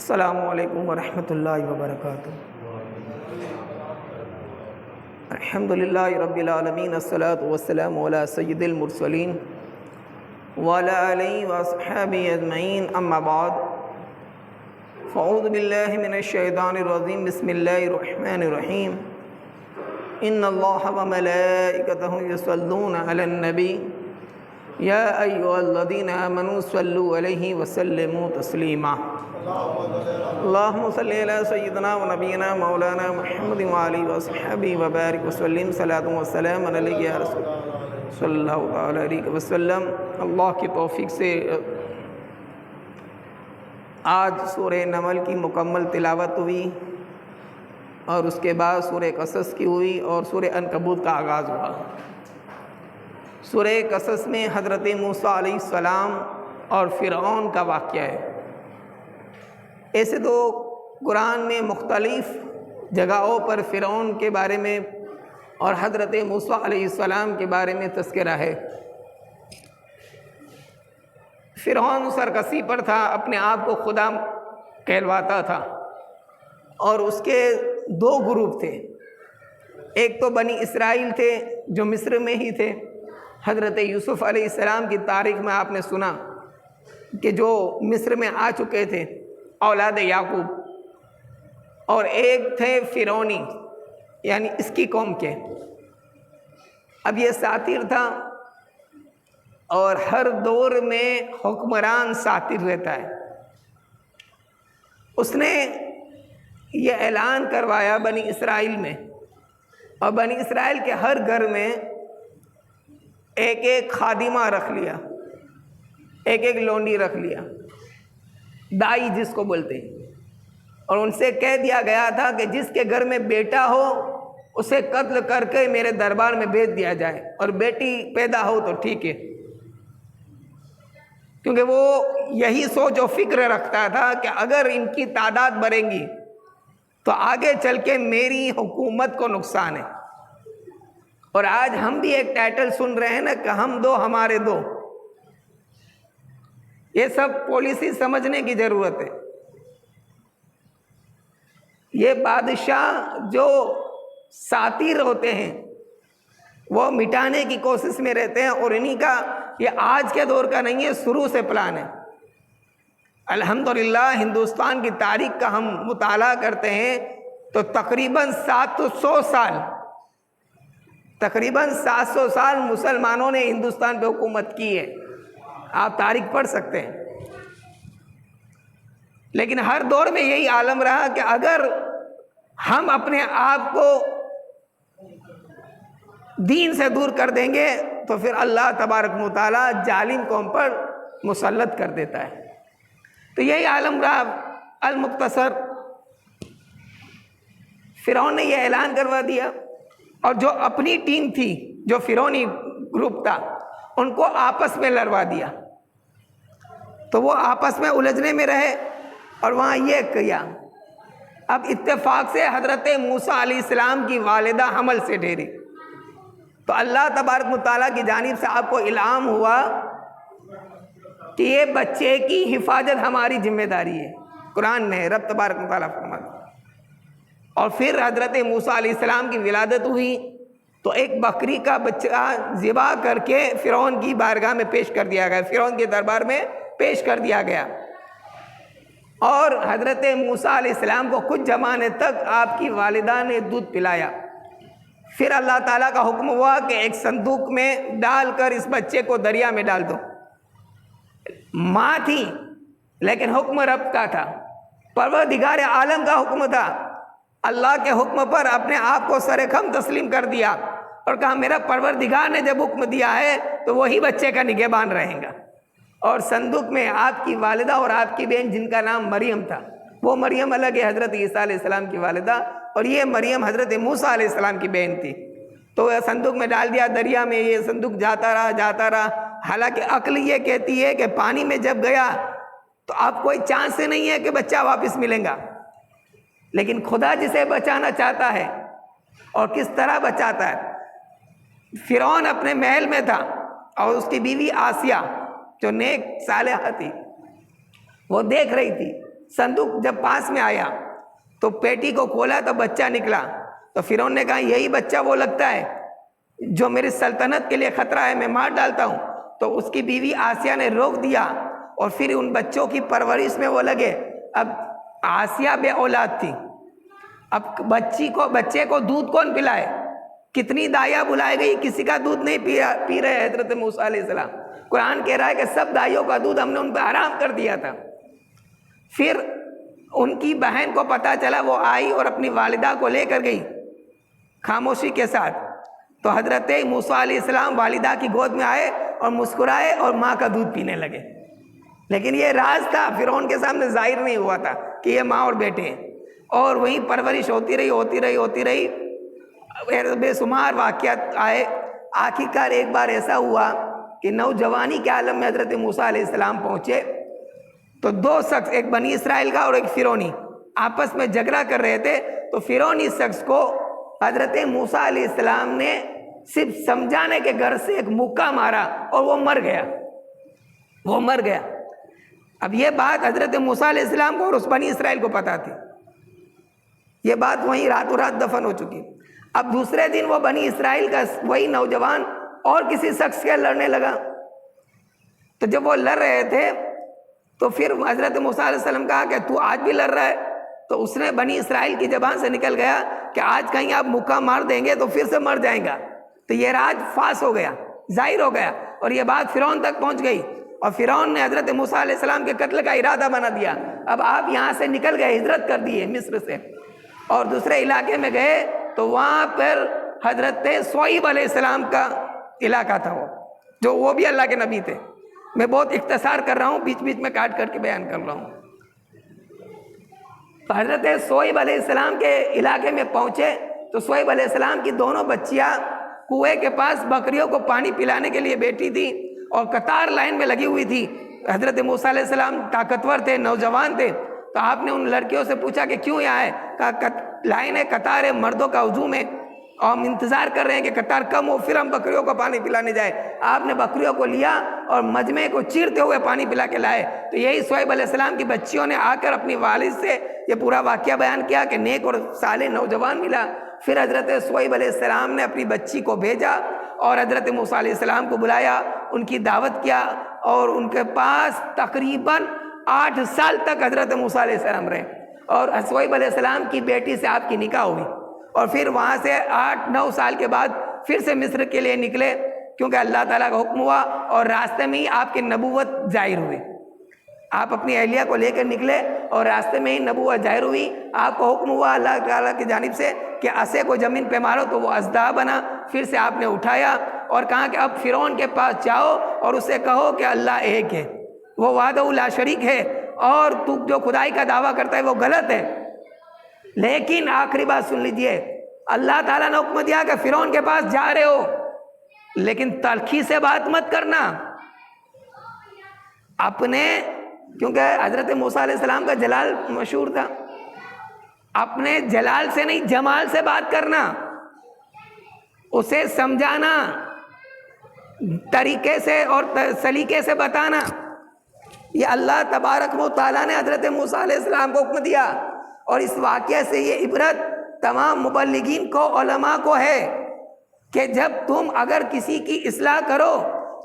السلام علیکم ورحمۃ اللہ وبرکاتہ۔ الحمدللہ رب العالمین، الصلاۃ والسلام علی سید المرسلین وعلی آلہ واصحابہ اجمعین، اما بعد فاعوذ باللہ من الشیطان الرجیم، بسم اللہ الرحمن الرحیم۔ ان اللہ وملائکتہ یصلون علی النبی یا ایھا الذین آمنوا صلوا علیہ وسلموا تسلیما۔ اللہم صلی علی سیدنا و نبینا مولانا محمد وآلہ وصحبہ وبارک وسلم، صلاۃ و سلام علیک یا رسول صلی اللہ علیہ وسلم۔ اللہ کی توفیق سے آج سورہ نمل کی مکمل تلاوت ہوئی اور اس کے بعد سورہ قصص کی ہوئی اور سورہ عنکبوت کا آغاز ہوا۔ سورہ قصص میں حضرت موسیٰ علیہ السلام اور فرعون کا واقعہ ہے۔ ایسے تو قرآن میں مختلف جگہوں پر فرعون کے بارے میں اور حضرت موسیٰ علیہ السلام کے بارے میں تذکرہ ہے۔ فرعون سرکشی پر تھا، اپنے آپ کو خدا کہلواتا تھا، اور اس کے دو گروپ تھے۔ ایک تو بنی اسرائیل تھے جو مصر میں ہی تھے، حضرت یوسف علیہ السلام کی تاریخ میں آپ نے سنا کہ جو مصر میں آ چکے تھے، اولاد یعقوب، اور ایک تھے فرعونی یعنی اس کی قوم کے۔ اب یہ ساتیر تھا، اور ہر دور میں حکمران ساتیر رہتا ہے۔ اس نے یہ اعلان کروایا بنی اسرائیل میں، اور بنی اسرائیل کے ہر گھر میں ایک ایک خادمہ رکھ لیا، ایک ایک لونڈی رکھ لیا، دائی جس کو بولتے ہیں، اور ان سے کہہ دیا گیا تھا کہ جس کے گھر میں بیٹا ہو اسے قتل کر کے میرے دربار میں بھیج دیا جائے، اور بیٹی پیدا ہو تو ٹھیک ہے، کیونکہ وہ یہی سوچ و فکر رکھتا تھا کہ اگر ان کی تعداد بڑھیں گی تو آگے چل کے میری حکومت کو نقصان ہے۔ اور آج ہم بھی ایک ٹائٹل سن رہے ہیں نا کہ ہم دو ہمارے دو۔ یہ سب پالیسی سمجھنے کی ضرورت ہے۔ یہ بادشاہ جو ساتیر ہوتے ہیں وہ مٹانے کی کوشش میں رہتے ہیں، اور انہی کا یہ آج کے دور کا نہیں ہے، شروع سے پلان ہے۔ الحمدللہ ہندوستان کی تاریخ کا ہم مطالعہ کرتے ہیں تو تقریباً 700 سال مسلمانوں نے ہندوستان پہ حکومت کی ہے۔ آپ تاریخ پڑھ سکتے ہیں، لیکن ہر دور میں یہی عالم رہا کہ اگر ہم اپنے آپ کو دین سے دور کر دیں گے تو پھر اللہ تبارک و تعالیٰ ظالم قوم پر مسلط کر دیتا ہے۔ تو یہی عالم رہا۔ المختصر فرعون نے یہ اعلان کروا دیا، اور جو اپنی ٹیم تھی، جو فرعونی گروپ تھا، ان کو آپس میں لڑوا دیا، تو وہ آپس میں الجھنے میں رہے، اور وہاں یہ کیا۔ اب اتفاق سے حضرت موسیٰ علیہ السلام کی والدہ حمل سے ٹھہری، تو اللہ تبارک و تعالیٰ کی جانب سے آپ کو الہام ہوا کہ یہ بچے کی حفاظت ہماری ذمہ داری ہے۔ قرآن میں رب تبارک و تعالیٰ فرماتا۔ اور پھر حضرت موسیٰ علیہ السلام کی ولادت ہوئی تو ایک بکری کا بچہ ذبح کر کے فرعون کی بارگاہ میں پیش کر دیا گیا، فرعون کے دربار میں پیش کر دیا گیا، اور حضرت موسیٰ علیہ السلام کو کچھ زمانے تک آپ کی والدہ نے دودھ پلایا۔ پھر اللہ تعالیٰ کا حکم ہوا کہ ایک صندوق میں ڈال کر اس بچے کو دریا میں ڈال دو۔ ماں تھی لیکن حکم رب کا تھا، پروردگار عالم کا حکم تھا۔ اللہ کے حکم پر اپنے آپ کو سر خم تسلیم کر دیا، اور کہا میرا پروردگار نے جب حکم دیا ہے تو وہی بچے کا نگہبان رہے گا۔ اور صندوق میں آپ کی والدہ اور آپ کی بہن، جن کا نام مریم تھا، وہ مریم الگ ہے، حضرت عیسیٰ علیہ السلام کی والدہ، اور یہ مریم حضرت موسیٰ علیہ السلام کی بہن تھی۔ تو صندوق میں ڈال دیا دریا میں، یہ صندوق جاتا رہا۔ حالانکہ عقل یہ کہتی ہے کہ پانی میں جب گیا تو اب کوئی چانس نہیں ہے کہ بچہ واپس ملے گا، لیکن خدا جسے بچانا چاہتا ہے اور کس طرح بچاتا ہے۔ فرعون اپنے محل میں تھا، اور اس کی بیوی آسیہ جو نیک صالحہ تھی، وہ دیکھ رہی تھی صندوق جب پاس میں آیا تو پیٹی کو کھولا تو بچہ نکلا. تو فرعون نے کہا یہی بچہ وہ لگتا ہے جو میری سلطنت کے لیے خطرہ ہے, میں مار ڈالتا ہوں. تو اس کی بیوی آسیہ نے روک دیا اور پھر ان بچوں کی پرورش میں وہ لگے. اب آسیہ بے اولاد تھی, اب بچے کو دودھ کون پلائے؟ کتنی دائیاں بلائے گئی, کسی کا دودھ نہیں پی رہے حضرت موسیٰ علیہ السلام. قرآن کہہ رہا ہے کہ سب دائیوں کا دودھ ہم نے ان پہ حرام کر دیا تھا. پھر ان کی بہن کو پتا چلا, وہ آئی اور اپنی والدہ کو لے کر گئی خاموشی کے ساتھ. تو حضرت موسیٰ علیہ السلام والدہ کی گود میں آئے اور مسکرائے اور ماں کا دودھ پینے لگے. لیکن یہ راز تھا, فرعون کے سامنے ظاہر نہیں ہوا تھا کہ یہ ماں اور بیٹے ہیں. اور وہیں پرورش ہوتی رہی. بے شمار واقعات آئے. آخرکار ایک بار ایسا ہوا کہ نوجوانی کے عالم میں حضرت موسیٰ علیہ السلام پہنچے تو دو شخص, ایک بنی اسرائیل کا اور ایک فرعونی, آپس میں جھگڑا کر رہے تھے. تو فرعونی شخص کو حضرت موسیٰ علیہ السلام نے صرف سمجھانے کے گھر سے ایک مکہ مارا اور وہ مر گیا. اب یہ بات حضرت موسیٰ علیہ السلام کو اور اس بنی اسرائیل کو پتا تھی. یہ بات وہیں راتوں رات دفن ہو چکی. اب دوسرے دن وہ بنی اسرائیل کا وہی نوجوان اور کسی شخص کے لڑنے لگا. تو جب وہ لڑ رہے تھے تو پھر حضرت موسیٰ علیہ السلام کہا کہ تو آج بھی لڑ رہا ہے؟ تو اس نے بنی اسرائیل کی زبان سے نکل گیا کہ آج کہیں آپ مکہ مار دیں گے تو پھر سے مر جائیں گا. تو یہ راز فاش ہو گیا, ظاہر ہو گیا, اور یہ بات فرعون تک پہنچ گئی. اور فرعون نے حضرت موسیٰ علیہ السلام کے قتل کا ارادہ بنا دیا. اب آپ یہاں سے نکل گئے, ہجرت کر دیے مصر سے اور دوسرے علاقے میں گئے. تو وہاں پر حضرت شعیب علیہ السلام کا علاقہ تھا, وہ بھی اللہ کے نبی تھے. میں بہت اختصار کر رہا ہوں, بیچ بیچ میں کاٹ کر کے بیان کر رہا ہوں. تو حضرت شعیب علیہ السلام کے علاقے میں پہنچے تو شعیب علیہ السلام کی دونوں بچیاں کنویں کے پاس بکریوں کو پانی پلانے کے لیے بیٹھی تھی اور قطار لائن میں لگی ہوئی تھی. حضرت موسیٰ علیہ السلام طاقتور تھے, نوجوان تھے. تو آپ نے ان لڑکیوں سے پوچھا کہ کیوں یہاں ہے؟ کہا لائن ہے, قطار ہے, مردوں کا ہجوم ہے اور ہم انتظار کر رہے ہیں کہ قطار کم ہو پھر ہم بکریوں کو پانی پلانے جائے. آپ نے بکریوں کو لیا اور مجمع کو چیرتے ہوئے پانی پلا کے لائے. تو یہی شعیب علیہ السلام کی بچیوں نے آ کر اپنی والد سے یہ پورا واقعہ بیان کیا کہ نیک اور صالح نوجوان ملا. پھر حضرت شعیب علیہ السلام نے اپنی بچی کو بھیجا اور حضرت موسیٰ علیہ السلام کو بلایا, ان کی دعوت کیا اور ان کے پاس تقریباً 8 سال تک حضرت موسیٰ علیہ السلام رہے. اور شعیب علیہ السلام کی بیٹی سے آپ کی نکاح ہوئی اور پھر وہاں سے 8-9 سال کے بعد پھر سے مصر کے لیے نکلے, کیونکہ اللہ تعالیٰ کا حکم ہوا اور راستے میں ہی آپ کی نبوت ظاہر ہوئی. آپ اپنی اہلیہ کو لے کر نکلے اور راستے میں ہی نبوت ظاہر ہوئی. آپ کو حکم ہوا اللہ تعالیٰ کی جانب سے کہ عصا کو زمین پہ مارو, تو وہ اژدہا بنا. پھر سے آپ نے اٹھایا اور کہا کہ اب فرعون کے پاس جاؤ اور اسے کہو کہ اللہ ایک ہے, وہ وحدہ لا شریک ہے, اور تو جو خدائی کا دعویٰ کرتا ہے وہ غلط ہے. لیکن آخری بات سن لیجئے, اللہ تعالیٰ نے حکم دیا کہ فرعون کے پاس جا رہے ہو لیکن تلخی سے بات مت کرنا. اپنے, کیونکہ حضرت موسیٰ علیہ السلام کا جلال مشہور تھا, اپنے جلال سے نہیں جمال سے بات کرنا, اسے سمجھانا, طریقے سے اور سلیقے سے بتانا. یہ اللہ تبارک و تعالیٰ نے حضرت موسیٰ علیہ السلام کو حکم دیا. اور اس واقعے سے یہ عبرت تمام مبلغین کو, علماء کو ہے کہ جب تم اگر کسی کی اصلاح کرو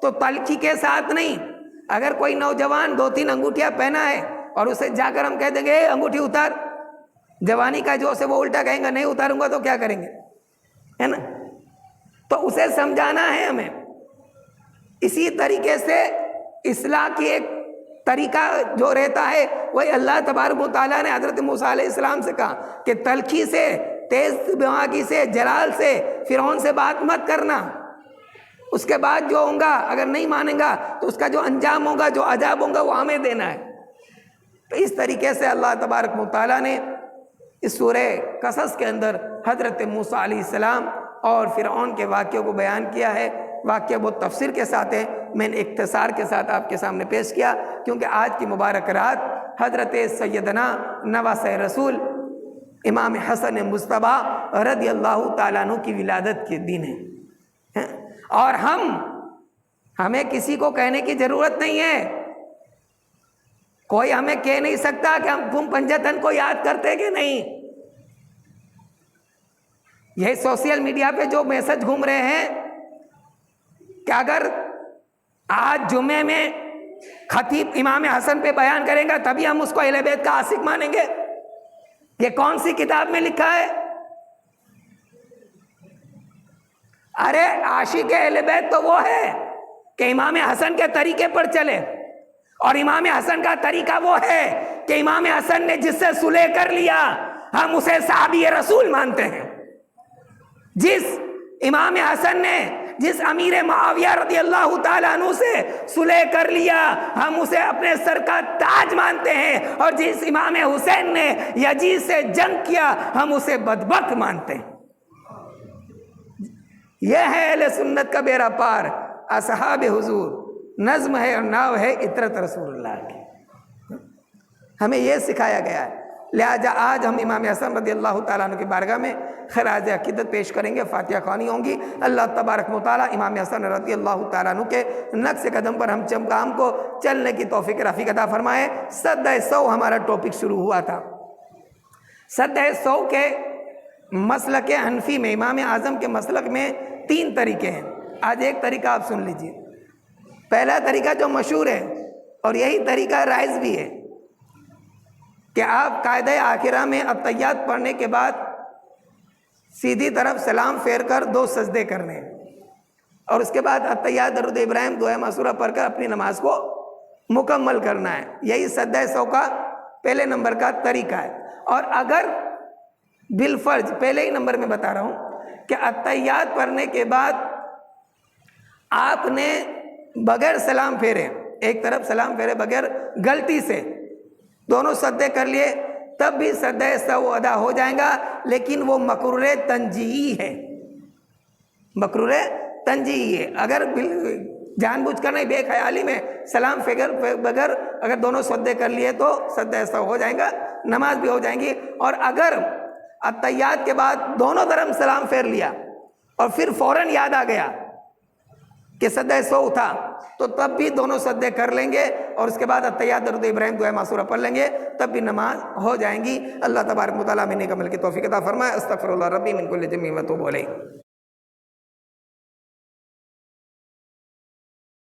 تو تلخی کے ساتھ نہیں. اگر کوئی نوجوان 2-3 انگوٹھیاں پہنا ہے اور اسے جا کر ہم کہہ دیں گے انگوٹھی اتار, جوانی کا جو سے وہ الٹا کہیں گا نہیں اتاروں گا تو کیا کریں گے, ہے نا. تو اسے سمجھانا ہے ہمیں. اسی طریقے سے اصلاح کی ایک طریقہ جو رہتا ہے وہی اللہ تبارک و تعالیٰ نے حضرت موسیٰ علیہ السلام سے کہا کہ تلخی سے, تیز دماغی سے, جلال سے فرعون سے بات مت کرنا. اس کے بعد جو ہوگا اگر نہیں مانیں گا تو اس کا جو انجام ہوگا, جو عذاب ہوگا وہ ہمیں دینا ہے. تو اس طریقے سے اللہ تبارک و تعالیٰ نے اس سورہ قصص کے اندر حضرت موسیٰ علیہ السلام اور فرعون کے واقعوں کو بیان کیا ہے. واقعہ بہت تفسیر کے ساتھ ہے, میں نے اختصار کے ساتھ آپ کے سامنے پیش کیا کیونکہ آج کی مبارک رات حضرت سیدنا نواسہ رسول امام حسن مصطفیٰ رضی اللہ تعالیٰ عنہ کی ولادت کے دن ہے. اور ہمیں کسی کو کہنے کی ضرورت نہیں ہے کوئی ہمیں کہہ نہیں سکتا کہ تم پنجتن کو یاد کرتے کہ نہیں. یہ سوشل میڈیا پہ جو میسج گھوم رہے ہیں کہ اگر آج جمعے میں خطیب امام حسن پہ بیان کریں گا تبھی ہم اس کو اہل بیت کا عاشق مانیں گے. یہ کون سی کتاب میں لکھا ہے؟ ارے عاشق اہل بیت تو وہ ہے کہ امام حسن کے طریقے پر چلے، اور امام حسن کا طریقہ وہ ہے کہ امام حسن نے جس سے صلح کر لیا ہم اسے صحابی رسول مانتے ہیں. جس امام حسن نے جس امیر معاویہ رضی اللہ تعالیٰ عنہ سے صلح کر لیا ہم اسے اپنے سر کا تاج مانتے ہیں، اور جس امام حسین نے یزید سے جنگ کیا ہم اسے بدبخت مانتے ہیں. یہ ہے اہل سنت کا بیڑا پار، اصحاب حضور. نظم ہے اور ناو ہے اطرت رسول اللہ کی. ہمیں یہ سکھایا گیا ہے. لہذا آج ہم امام حسن رضی اللہ تعالیٰ عنہ کی بارگاہ میں خراج عقیدت پیش کریں گے، فاتحہ خوانی ہوں گی. اللہ تبارک و تعالیٰ امام حسن رضی اللہ تعالیٰ عنہ کے نقش قدم پر ہم کام کو چلنے کی توفیق رفیق عطا فرمائے. سدہ 100 ہمارا ٹاپک شروع ہوا تھا. سدہ 100 کے مسلک حنفی میں، امام اعظم کے مسلک میں 3 طریقے ہیں. آج ایک طریقہ آپ سن لیجئے. پہلا طریقہ جو مشہور ہے اور یہی طریقہ رائج بھی ہے کہ آپ قاعدہ آخرہ میں التحیات پڑھنے کے بعد سیدھی طرف سلام پھیر کر 2 سجدے کرنے، اور اس کے بعد التحیات درود ابراہیم دعائے معصورہ پڑھ کر اپنی نماز کو مکمل کرنا ہے. یہی سدہ 100 کا پہلے نمبر کا طریقہ ہے. اور اگر بالفرض پہلے ہی نمبر میں بتا رہا ہوں کہ التحیات پڑھنے کے بعد آپ نے بغیر سلام پھیرے، ایک طرف سلام پھیرے بغیر، غلطی سے 2 سجدے کر لیے، تب بھی سدہ 100 ادا ہو جائیں گا، لیکن وہ مکرور تنجیہی ہے. مکرور تنجیہی ہے. اگر جان بوجھ کر نہیں، بے خیالی میں سلام بغیر اگر 2 سجدے کر لیے تو سدہ 100 ہو جائیں گا، نماز بھی ہو جائیں گی. اور اگر التحیات کے بعد دونوں طرف سلام پھیر لیا اور پھر فوراً یاد آ گیا کہ سدہ 100 تھا تو تب بھی 2 سجدے کر لیں گے، اور اس کے بعد التحیات درود ابراہیم دعائے معصورہ پڑھ لیں گے، تب بھی نماز ہو جائیں گی. اللہ تبارک و تعالیٰ میں نیک عمل کی توفیق عطا فرمائے. استغفر اللہ ربی من کل ذنب و اتوب الیہ.